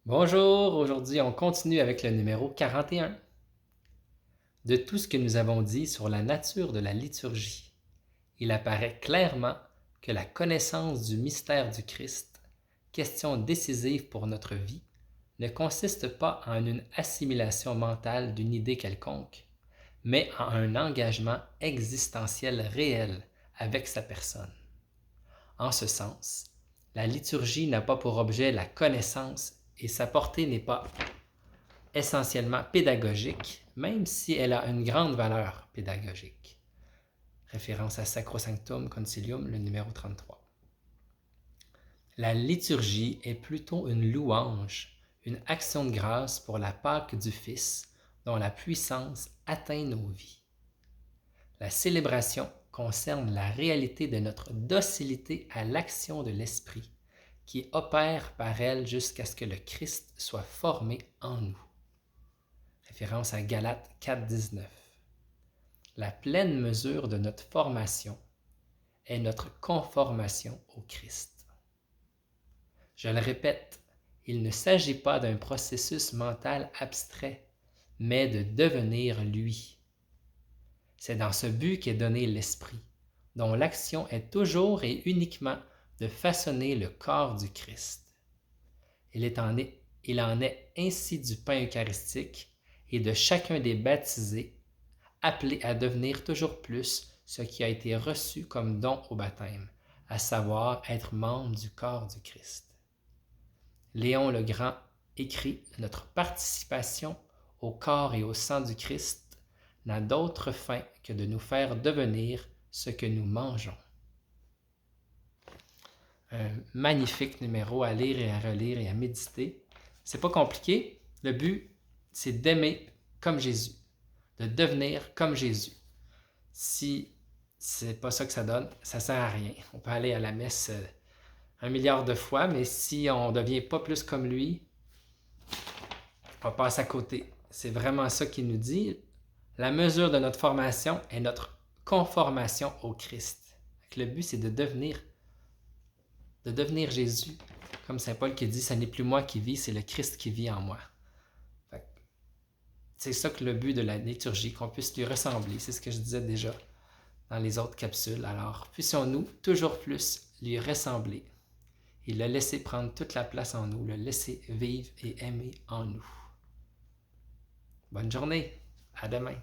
Bonjour, aujourd'hui on continue avec le numéro 41. De tout ce que nous avons dit sur la nature de la liturgie, il apparaît clairement que la connaissance du mystère du Christ, question décisive pour notre vie, ne consiste pas en une assimilation mentale d'une idée quelconque, mais en un engagement existentiel réel avec sa personne. En ce sens, la liturgie n'a pas pour objet la connaissance et sa portée n'est pas essentiellement pédagogique, même si elle a une grande valeur pédagogique. Référence à Sacrosanctum Concilium, le numéro 33. La liturgie est plutôt une louange, une action de grâce pour la Pâque du Fils, dont la puissance atteint nos vies. La célébration concerne la réalité de notre docilité à l'action de l'Esprit, qui opère par elle jusqu'à ce que le Christ soit formé en nous. Référence à Galates 4,19. La pleine mesure de notre formation est notre conformation au Christ. Je le répète, il ne s'agit pas d'un processus mental abstrait, mais de devenir lui. C'est dans ce but qu'est donné l'Esprit, dont l'action est toujours et uniquement de façonner le corps du Christ. Il en est ainsi du pain eucharistique et de chacun des baptisés, appelés à devenir toujours plus ce qui a été reçu comme don au baptême, à savoir être membre du corps du Christ. Léon le Grand écrit « Notre participation au corps et au sang du Christ n'a d'autre fin que de nous faire devenir ce que nous mangeons. » Un magnifique numéro à lire et à relire et à méditer. C'est pas compliqué. Le but, c'est d'aimer comme Jésus, de devenir comme Jésus. Si c'est pas ça que ça donne, ça sert à rien. On peut aller à la messe 1 milliard de fois, mais si on devient pas plus comme lui, on passe à côté. C'est vraiment ça qu'il nous dit. La mesure de notre formation est notre conformation au Christ. Le but, c'est de devenir Jésus. Comme saint Paul qui dit, ce n'est plus moi qui vis, c'est le Christ qui vit en moi. C'est ça que le but de la liturgie, qu'on puisse lui ressembler. C'est ce que je disais déjà dans les autres capsules. Alors, puissions-nous toujours plus lui ressembler et le laisser prendre toute la place en nous, le laisser vivre et aimer en nous. Bonne journée, à demain.